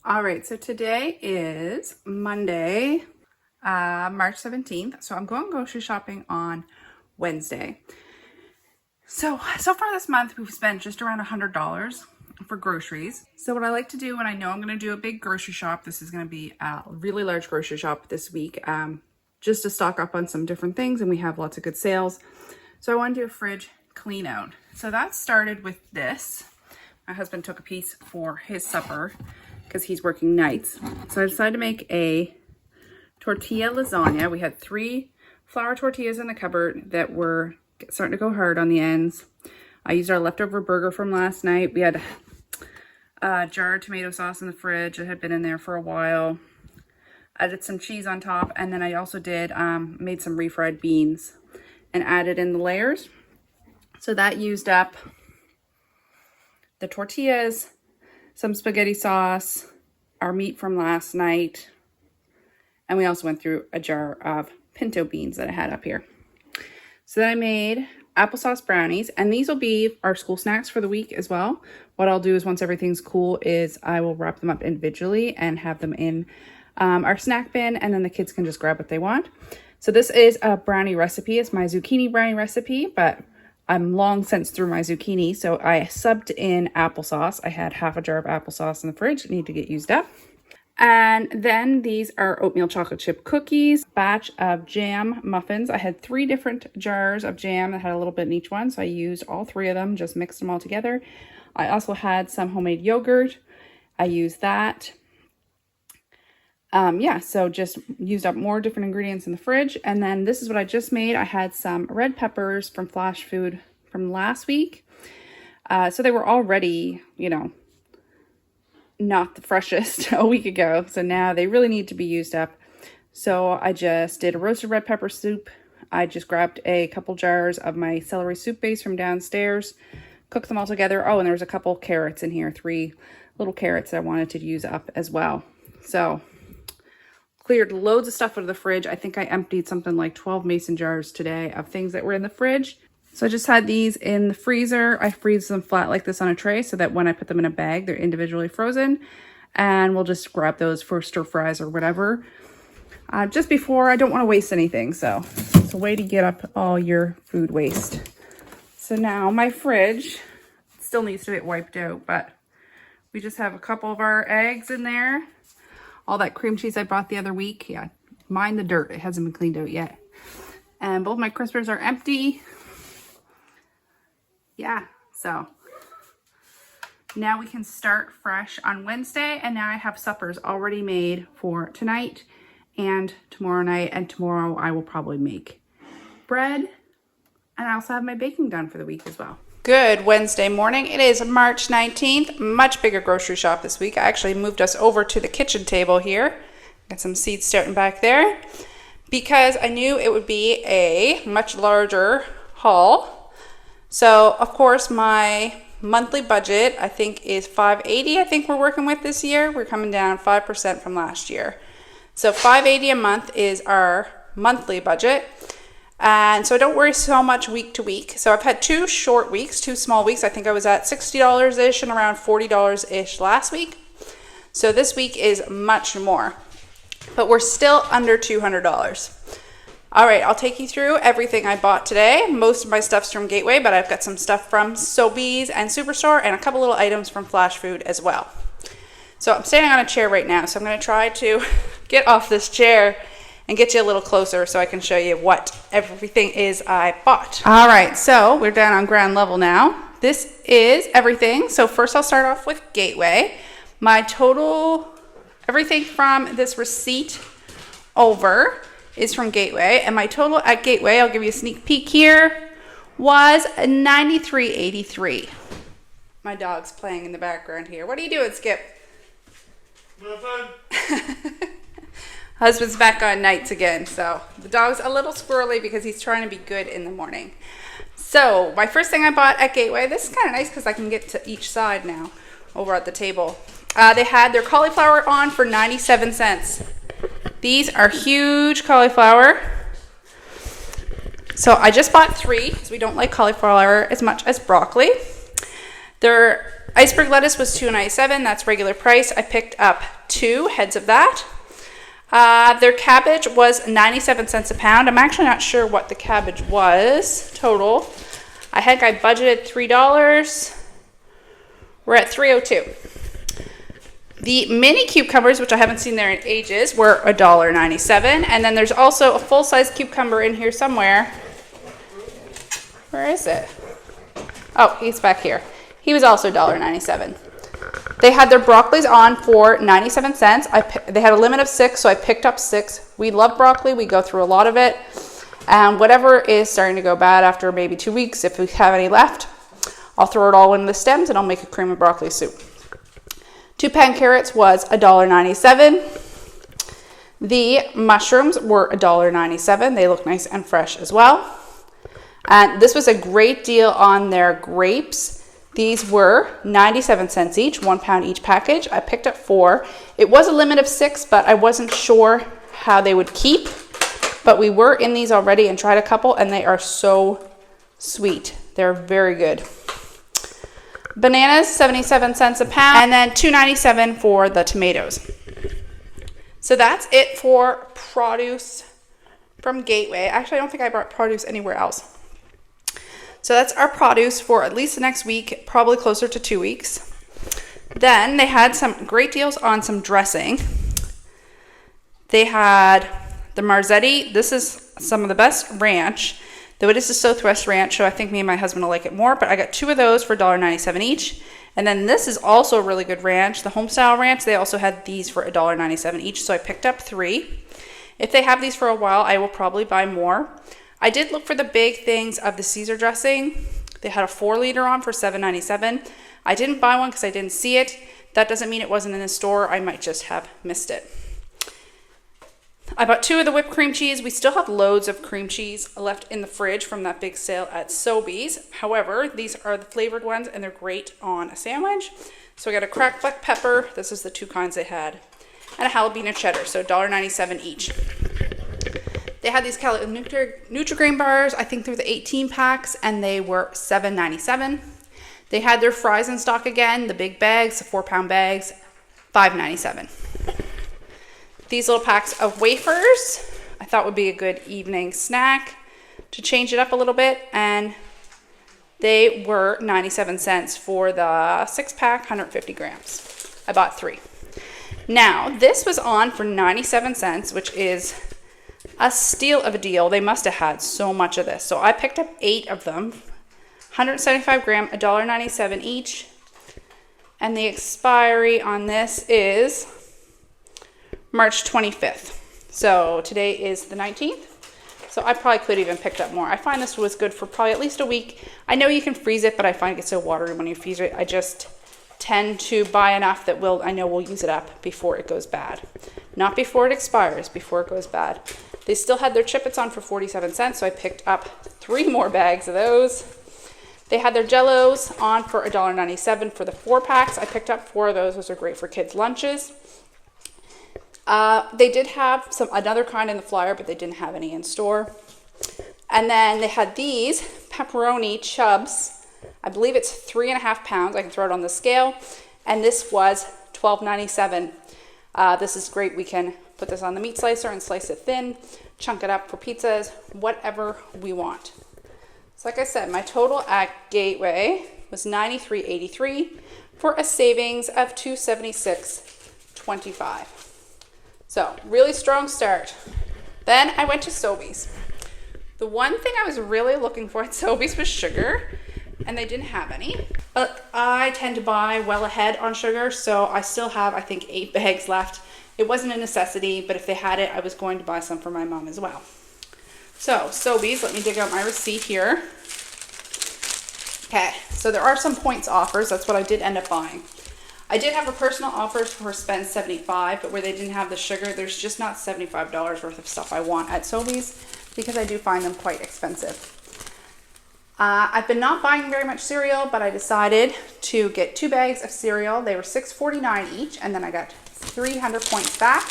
All right, so today is Monday, March 17th. So I'm going grocery shopping on Wednesday. So far this month, we've spent just around $100 for groceries. So what I like to do when I know I'm going to do a big grocery shop, this is going to be a really large grocery shop this week, just to stock up on some different things, and we have lots of good sales. So I want to do a fridge clean out. So that started with this. My husband took a piece for his supper because he's working nights. So I decided to make a tortilla lasagna. We had 3 flour tortillas in the cupboard that were starting to go hard on the ends. I used our leftover burger from last night. We had a jar of tomato sauce in the fridge. It had been in there for a while. I did some cheese on top, and then I also did made some refried beans and added in the layers. So that used up the tortillas, some spaghetti sauce, our meat from last night, and we also went through a jar of pinto beans that I had up here. So then I made applesauce brownies, and these will be our school snacks for the week as well. What I'll do is once everything's cool is I will wrap them up individually and have them in our snack bin, and then the kids can just grab what they want. So this is a brownie recipe. It's my zucchini brownie recipe, but I'm long since through my zucchini, so I subbed in applesauce. I had half a jar of applesauce in the fridge that need to get used up. And then these are oatmeal chocolate chip cookies, batch of jam muffins. I had 3 different jars of jam that had a little bit in each one, so I used all 3 of them, just mixed them all together. I also had some homemade yogurt. I used that. So just used up more different ingredients in the fridge. And then this is what I just made. I had some red peppers from Flashfood from last week. So they were already, not the freshest a week ago. So now they really need to be used up. So I just did a roasted red pepper soup. I just grabbed a couple jars of my celery soup base from downstairs, cooked them all together. Oh, and there was a couple carrots in here, 3 little carrots that I wanted to use up as well. So cleared loads of stuff out of the fridge. I think I emptied something like 12 mason jars today of things that were in the fridge. So I just had these in the freezer. I freeze them flat like this on a tray so that when I put them in a bag, they're individually frozen. And we'll just grab those for stir fries or whatever. Just before, I don't want to waste anything. So it's a way to get up all your food waste. So now my fridge still needs to get wiped out, but we just have a couple of our eggs in there. All that cream cheese I bought the other week. Yeah, mind the dirt. It hasn't been cleaned out yet. And both my crispers are empty. Yeah, so now we can start fresh on Wednesday. And now I have suppers already made for tonight and tomorrow night. And tomorrow I will probably make bread. And I also have my baking done for the week as well. Good Wednesday morning. It is March 19th. Much bigger grocery shop this week. I actually moved us over to the kitchen table here. Got some seeds starting back there because I knew it would be a much larger haul. So, of course, my monthly budget, I think, is $580. I think we're working with this year. We're coming down 5% from last year. So $580 a month is our monthly budget. And so I don't worry so much week to week. So I've had 2 short weeks, 2 small weeks. I think I was at $60-ish and around $40-ish last week. So this week is much more. But we're still under $200. All right, I'll take you through everything I bought today. Most of my stuff's from Gateway, but I've got some stuff from Sobeys and Superstore and a couple little items from Flashfood as well. So I'm standing on a chair right now, so I'm going to try to get off this chair and get you a little closer so I can show you what everything is I bought. All right, so we're down on ground level now. This is everything. So first I'll start off with Gateway. My total, everything from this receipt over is from Gateway. And my total at Gateway, I'll give you a sneak peek here, was $93.83. My dog's playing in the background here. What are you doing, Skip? Nothing. Husband's back on nights again, so the dog's a little squirrely because he's trying to be good in the morning. So my first thing I bought at Gateway, this is kind of nice because I can get to each side now over at the table. They had their cauliflower on for 97 cents. These are huge cauliflower. So I just bought 3 because we don't like cauliflower as much as broccoli. Their iceberg lettuce was $2.97. That's regular price. I picked up 2 heads of that. Their cabbage was 97 cents a pound. I'm actually not sure what the cabbage was total. I think I budgeted $3. We're at $3.02. The mini cucumbers, which I haven't seen there in ages, were $1.97. And then there's also a full-size cucumber in here somewhere. Where is it? Oh, he's back here. He was also $1.97. They had their broccolis on for 97 cents. They had a limit of 6, so I picked up 6. We love broccoli. We go through a lot of it. And whatever is starting to go bad after maybe 2 weeks, if we have any left, I'll throw it all in the stems and I'll make a cream of broccoli soup. 2 pan carrots was $1.97. The mushrooms were $1.97. They look nice and fresh as well. And this was a great deal on their grapes. These were 97 cents each, 1 pound each package. I picked up 4. It was a limit of 6, but I wasn't sure how they would keep. But we were in these already and tried a couple, and they are so sweet. They're very good. Bananas, 77 cents a pound, and then $2.97 for the tomatoes. So that's it for produce from Gateway. Actually, I don't think I brought produce anywhere else. So that's our produce for at least the next week, probably closer to 2 weeks. Then they had some great deals on some dressing. They had the Marzetti. This is some of the best ranch. Though it is a Southwest ranch, so I think me and my husband will like it more. But I got 2 of those for $1.97 each. And then this is also a really good ranch. The Homestyle Ranch, they also had these for $1.97 each. So I picked up 3. If they have these for a while, I will probably buy more. I did look for the big things of the Caesar dressing. They had a 4-liter on for $7.97. I didn't buy one because I didn't see it. That doesn't mean it wasn't in the store. I might just have missed it. I bought 2 of the whipped cream cheese. We still have loads of cream cheese left in the fridge from that big sale at Sobeys. However, these are the flavored ones and they're great on a sandwich. So I got a cracked black pepper. This is the 2 kinds they had. And a jalapeno cheddar, so $1.97 each. They had these Nutri-Grain bars. I think they're the 18 packs, and they were $7.97. They had their fries in stock again, the big bags, the 4-pound bags, $5.97. These little packs of wafers, I thought would be a good evening snack to change it up a little bit, and they were 97 cents for the 6-pack, 150 grams. I bought 3. Now, this was on for 97 cents, which is a steal of a deal. They must have had so much of this. So I picked up 8 of them, 175 gram, $1.97 each. And the expiry on this is March 25th. So today is the 19th. So I probably could even picked up more. I find this was good for probably at least a week. I know you can freeze it, but I find it gets so watery when you freeze it. I just tend to buy enough that I know we'll use it up before it goes bad. Not before it expires, before it goes bad. They still had their Chippets on for 47 cents, so I picked up 3 more bags of those. They had their Jellos on for $1.97 for the 4 packs. I picked up 4 of those. Those are great for kids' lunches. They did have another kind in the flyer, but they didn't have any in store. And then they had these pepperoni chubs. I believe it's 3.5 pounds. I can throw it on the scale. And this was $12.97. This is great. We can put this on the meat slicer and slice it thin, chunk it up for pizzas, whatever we want. So like I said, my total at Gateway was $93.83 for a savings of $276.25. So really strong start. Then I went to Sobeys. The one thing I was really looking for at Sobeys was sugar, and they didn't have any. But I tend to buy well ahead on sugar, so I still have, I think, 8 bags left. It wasn't a necessity, but if they had it, I was going to buy some for my mom as well. So, Sobeys, let me dig out my receipt here. Okay, so there are some points offers. That's what I did end up buying. I did have a personal offer for spend $75, but where they didn't have the sugar, there's just not $75 worth of stuff I want at Sobeys because I do find them quite expensive. I've been not buying very much cereal, but I decided to get 2 bags of cereal. They were $6.49 each, and then I got 300 points back.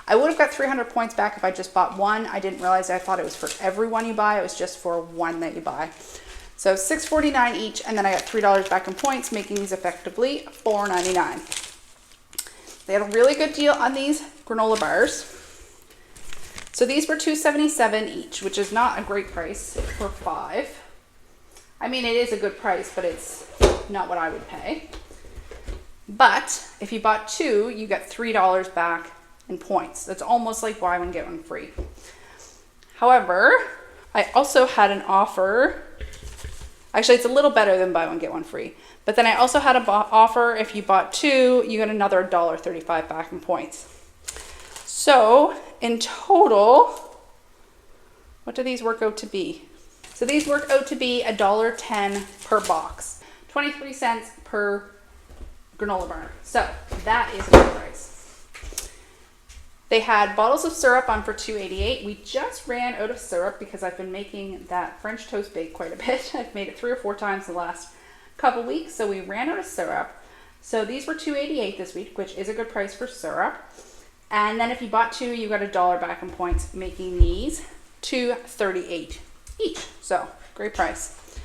I would have got 300 points back if I just bought one. I didn't realize I thought it was for every one you buy. It was just for one that you buy. So $6.49 each, and then I got $3 back in points, making these effectively $4.99. They had a really good deal on these granola bars. So these were $2.77 each, which is not a great price for 5. I mean, it is a good price, but it's not what I would pay. But if you bought 2, you get $3 back in points. That's almost like buy one, get one free. However, I also had an offer. Actually, it's a little better than buy one, get one free. But then I also had an offer, if you bought 2, you get another $1.35 back in points. So in total, what do these work out to be? So these work out to be $1.10 per box, 23 cents per granola bar. So that is a good price. They had bottles of syrup on for $2.88. We just ran out of syrup because I've been making that French toast bake quite a bit. I've made it 3 or 4 times the last couple weeks, so we ran out of syrup. So these were $2.88 this week, which is a good price for syrup. And then if you bought 2, you got $1 back in points, making these $2.38 each. So great price.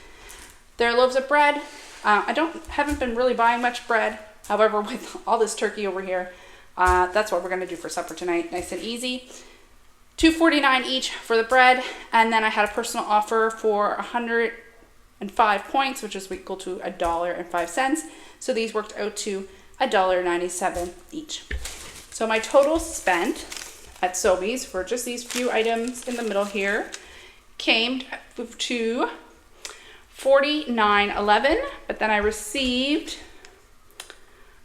Their loaves of bread. Haven't been really buying much bread. However, with all this turkey over here, that's what we're going to do for supper tonight. Nice and easy. $2.49 each for the bread. And then I had a personal offer for 105 points, which is equal to $1.05. So these worked out to $1.97 each. So my total spent at Sobeys for just these few items in the middle here came to $49.11, but then I received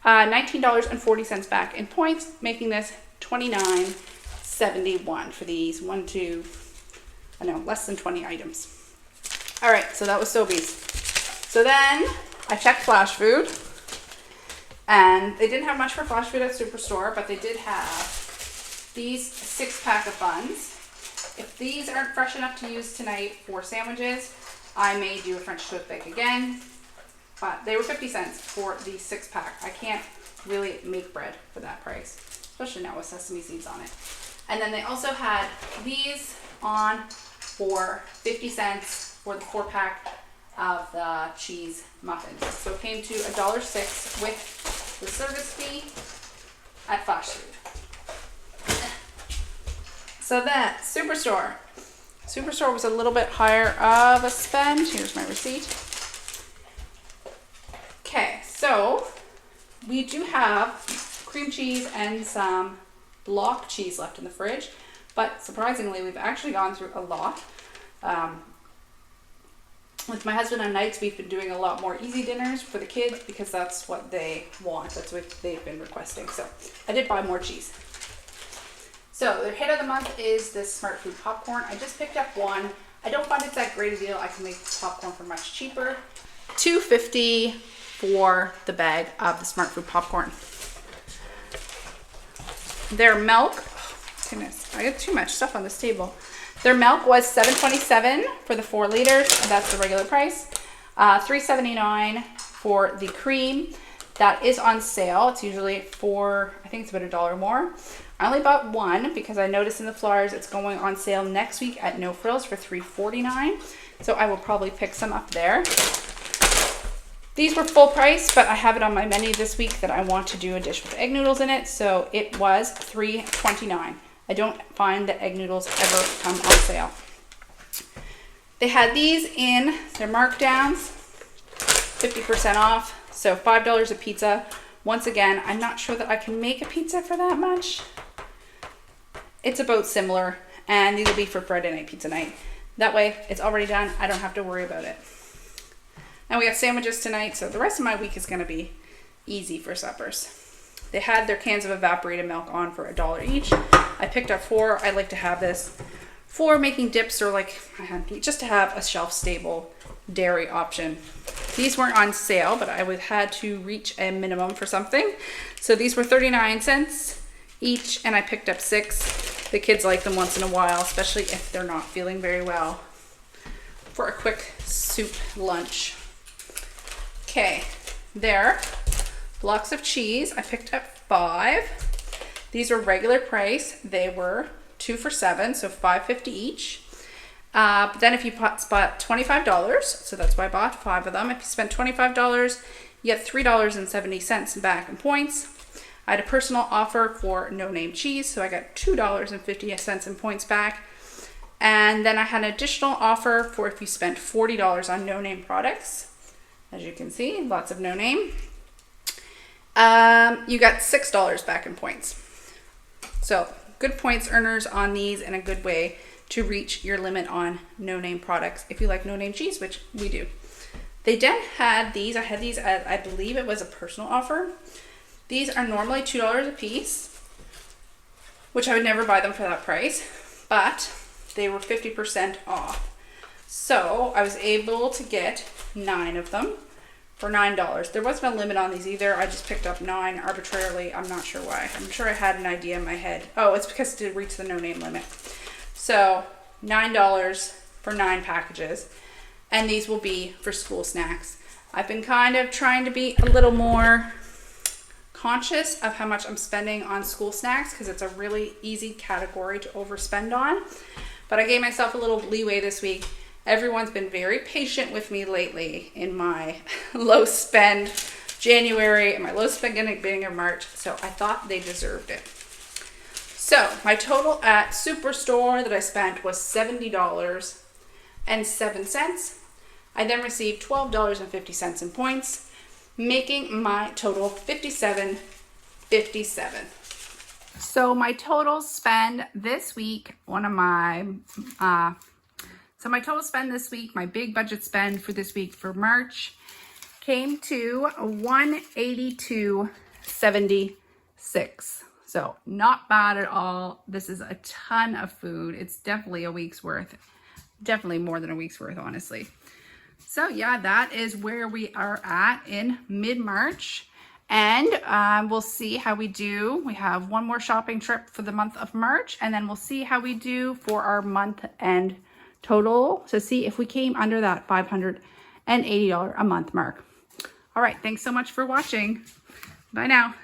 $19.40 back in points, making this $29.71 for these less than 20 items. All right, so that was Sobeys. So then I checked Flashfood, and they didn't have much for Flashfood at Superstore, but they did have these 6-pack of buns. If these aren't fresh enough to use tonight for sandwiches, I may do a French toast bake again. But they were 50 cents for the 6-pack. I can't really make bread for that price, especially now with sesame seeds on it. And then they also had these on for 50 cents for the 4-pack of the cheese muffins. So it came to $1.06 with the service fee at Flashfood. So then, Superstore. Superstore was a little bit higher of a spend. Here's my receipt. Okay, so we do have cream cheese and some block cheese left in the fridge, but surprisingly, we've actually gone through a lot. With my husband on nights, we've been doing a lot more easy dinners for the kids because that's what they want. That's what they've been requesting. So I did buy more cheese. So the hit of the month is this Smart Food popcorn. I just picked up one. I don't find it's that great a deal. I can make popcorn for much cheaper. $2.50 for the bag of the Smart Food popcorn. Their milk, oh goodness, I got too much stuff on this table. Their milk was $7.27 for the 4 liters. That's the regular price. $3.79 for the cream. That is on sale. It's usually I think it's about $1 more. I only bought one because I noticed in the flyers it's going on sale next week at No Frills for $3.49. So I will probably pick some up there. These were full price, but I have it on my menu this week that I want to do a dish with egg noodles in it. So it was $3.29. I don't find that egg noodles ever come on sale. They had these in their markdowns, 50% off. So $5 a pizza. Once again, I'm not sure that I can make a pizza for that much. It's about similar, and these will be for Friday night pizza night. That way, it's already done. I don't have to worry about it. And we got sandwiches tonight, so the rest of my week is going to be easy for suppers. They had their cans of evaporated milk on for $1 each. I picked up 4. I like to have this for making dips or just to have a shelf-stable dairy option. These weren't on sale, but I had to reach a minimum for something. So these were 39 cents each, and I picked up 6. The kids like them once in a while, especially if they're not feeling very well, for a quick soup lunch. Okay, there. Blocks of cheese. I picked up 5. These were regular price. They were 2 for $7, so $5.50 each. But then if you bought $25, so that's why I bought 5 of them. If you spent $25, you get $3.70 back in points. I had a personal offer for no name cheese, so I got $2.50 in points back. And then I had an additional offer for if you spent $40 on no name products. As you can see, lots of no name. You got $6 back in points. So good points earners on these, and a good way to reach your limit on no name products if you like no name cheese, which we do. They then had these. I had these at, I believe it was a personal offer. These are normally $2 a piece, which I would never buy them for that price, but they were 50% off. So I was able to get 9 of them for $9. There wasn't a limit on these either. I just picked up 9 arbitrarily. I'm not sure why. I'm sure I had an idea in my head. Oh, it's because it did reach the no name limit. So $9 for 9 packages. And these will be for school snacks. I've been kind of trying to be a little more conscious of how much I'm spending on school snacks because it's a really easy category to overspend on. But I gave myself a little leeway this week. Everyone's been very patient with me lately in my low spend January and my low spend beginning of March. So I thought they deserved it. So my total at Superstore that I spent was $70.07. I then received $12.50 in points, making my total $57.57. So my total spend this week, my total spend this week, my big budget spend for this week for March came to $182.76. So not bad at all. This is a ton of food. It's definitely a week's worth. Definitely more than a week's worth, honestly. So yeah, that is where we are at in mid-March. And we'll see how we do. We have one more shopping trip for the month of March, and then we'll see how we do for our month end total to see if we came under that $580 a month mark. All right, thanks so much for watching. Bye now.